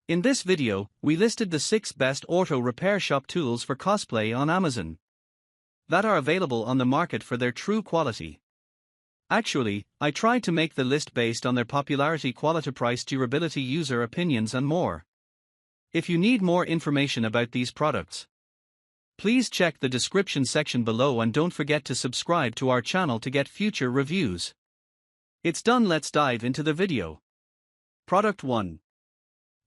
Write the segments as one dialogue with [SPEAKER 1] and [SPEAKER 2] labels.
[SPEAKER 1] In this video, we listed the 6 best auto repair shop tools for cosplay on Amazon that are available on the market for their true quality. Actually, I tried to make the list based on their popularity, quality, price, durability, user opinions, and more. If you need more information about these products, please check the description section below and don't forget to subscribe to our channel to get future reviews. It's done, let's dive into the video. Product 1.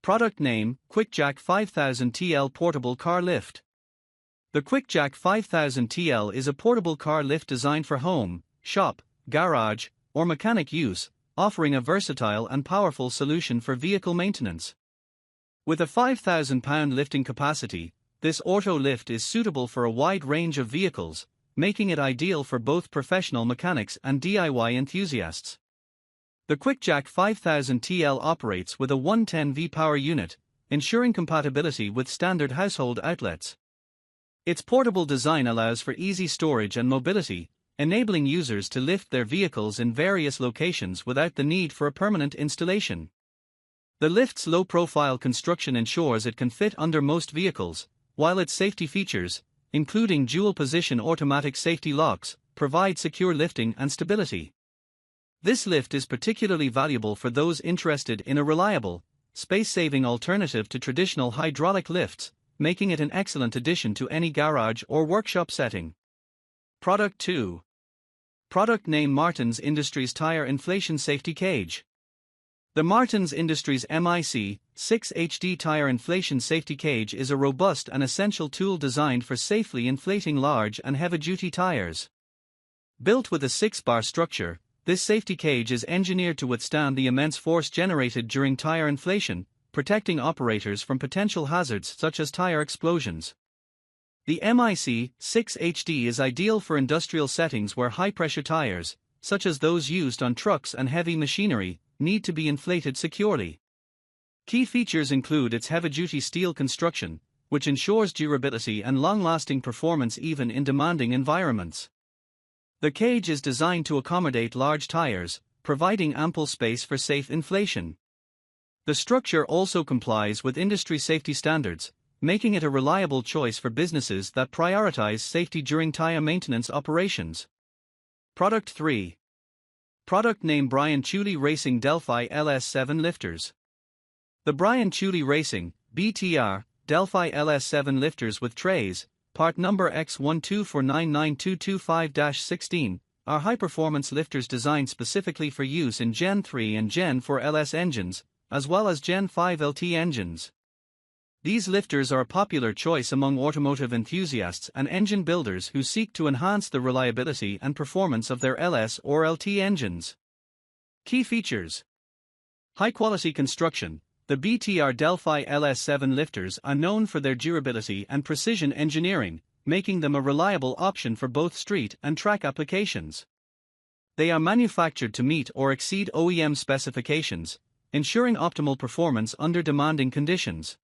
[SPEAKER 1] Product name: Quickjack 5000 TL Portable Car Lift. The Quickjack 5000 TL is a portable car lift designed for home, shop, garage, or mechanic use, offering a versatile and powerful solution for vehicle maintenance. With a 5,000 pound lifting capacity, this auto lift is suitable for a wide range of vehicles, making it ideal for both professional mechanics and DIY enthusiasts. The Quickjack 5000 TL operates with a 110V power unit, ensuring compatibility with standard household outlets. Its portable design allows for easy storage and mobility, enabling users to lift their vehicles in various locations without the need for a permanent installation. The lift's low-profile construction ensures it can fit under most vehicles, while its safety features, including dual-position automatic safety locks, provide secure lifting and stability. This lift is particularly valuable for those interested in a reliable, space-saving alternative to traditional hydraulic lifts, making it an excellent addition to any garage or workshop setting. Product 2. Product name: Martins Industries Tire Inflation Safety Cage. The Martins Industries MIC 6 HD Tire Inflation Safety Cage is a robust and essential tool designed for safely inflating large and heavy-duty tires. Built with a 6-bar structure, this safety cage is engineered to withstand the immense force generated during tire inflation, protecting operators from potential hazards such as tire explosions. The MIC 6 HD is ideal for industrial settings where high-pressure tires, such as those used on trucks and heavy machinery, need to be inflated securely. Key features include its heavy-duty steel construction, which ensures durability and long-lasting performance even in demanding environments. The cage is designed to accommodate large tires, providing ample space for safe inflation. The structure also complies with industry safety standards, making it a reliable choice for businesses that prioritize safety during tire maintenance operations. Product 3. Product name: Brian Chuli Racing Delphi LS7 Lifters. The Brian Chuli Racing BTR Delphi LS7 lifters with trays, part number X124992225-16, are high-performance lifters designed specifically for use in Gen 3 and Gen 4 LS engines, as well as Gen 5 LT engines. These lifters are a popular choice among automotive enthusiasts and engine builders who seek to enhance the reliability and performance of their LS or LT engines. Key features: high-quality construction. The BTR Delphi LS7 lifters are known for their durability and precision engineering, making them a reliable option for both street and track applications. They are manufactured to meet or exceed OEM specifications, ensuring optimal performance under demanding conditions.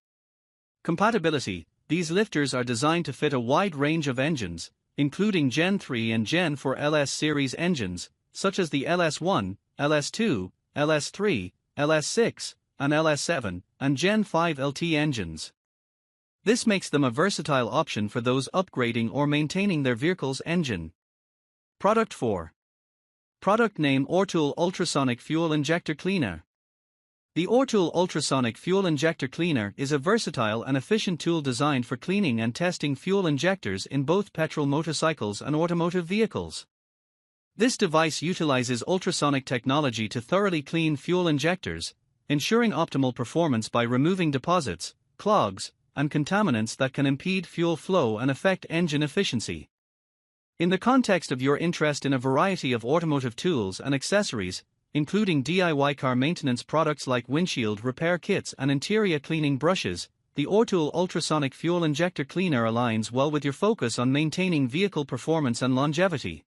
[SPEAKER 1] Compatibility: these lifters are designed to fit a wide range of engines, including Gen 3 and Gen 4 LS series engines, such as the LS1, LS2, LS3, LS6, and LS7, and Gen 5 LT engines. This makes them a versatile option for those upgrading or maintaining their vehicle's engine. Product 4. Product name: Orol Ultrasonic Fuel Injector Cleaner. The Orol Ultrasonic Fuel Injector Cleaner is a versatile and efficient tool designed for cleaning and testing fuel injectors in both petrol motorcycles and automotive vehicles. This device utilizes ultrasonic technology to thoroughly clean fuel injectors, ensuring optimal performance by removing deposits, clogs, and contaminants that can impede fuel flow and affect engine efficiency. In the context of your interest in a variety of automotive tools and accessories, including DIY car maintenance products like windshield repair kits and interior cleaning brushes, the Orol Ultrasonic Fuel Injector Cleaner aligns well with your focus on maintaining vehicle performance and longevity.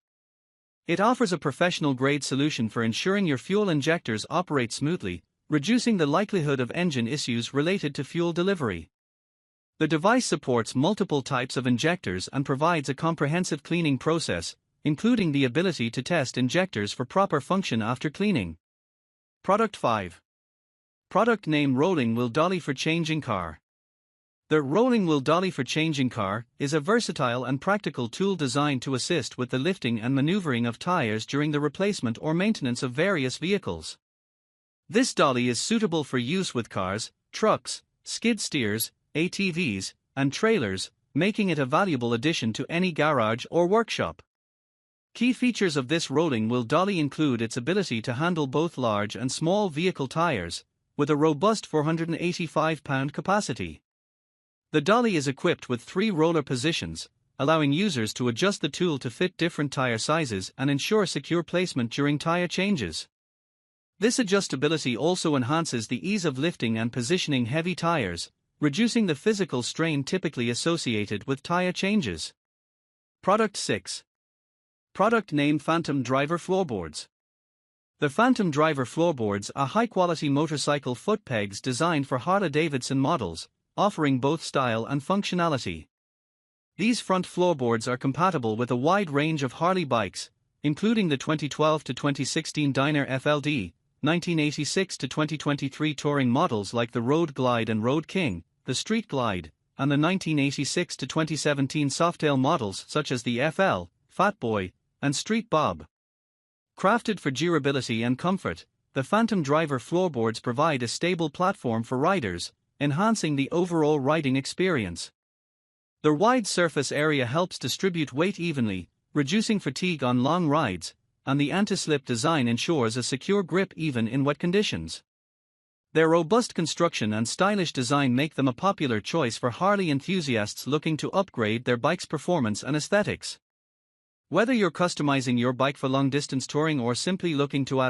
[SPEAKER 1] It offers a professional-grade solution for ensuring your fuel injectors operate smoothly, reducing the likelihood of engine issues related to fuel delivery. The device supports multiple types of injectors and provides a comprehensive cleaning process, including the ability to test injectors for proper function after cleaning. Product 5. Product name: Rolling Wheel Dolly for Changing Car. The Rolling Wheel Dolly for Changing Car is a versatile and practical tool designed to assist with the lifting and maneuvering of tires during the replacement or maintenance of various vehicles. This dolly is suitable for use with cars, trucks, skid steers, ATVs, and trailers, making it a valuable addition to any garage or workshop. Key features of this rolling wheel dolly include its ability to handle both large and small vehicle tires, with a robust 485-pound capacity. The dolly is equipped with 3 roller positions, allowing users to adjust the tool to fit different tire sizes and ensure secure placement during tire changes. This adjustability also enhances the ease of lifting and positioning heavy tires, reducing the physical strain typically associated with tire changes. Product 6. Product name: Phantom Driver Floorboards. The Phantom Driver Floorboards are high-quality motorcycle foot pegs designed for Harley-Davidson models, offering both style and functionality. These front floorboards are compatible with a wide range of Harley bikes, including the 2012 to 2016 Dyner FLD, 1986 to 2023 touring models like the Road Glide and Road King, the Street Glide, and the 1986 to 2017 Softail models such as the FL, Fat Boy, and Street Bob. Crafted for durability and comfort, the Phantom Driver floorboards provide a stable platform for riders, enhancing the overall riding experience. Their wide surface area helps distribute weight evenly, reducing fatigue on long rides, and the anti-slip design ensures a secure grip even in wet conditions. Their robust construction and stylish design make them a popular choice for Harley enthusiasts looking to upgrade their bike's performance and aesthetics. Whether you're customizing your bike for long-distance touring or simply looking to add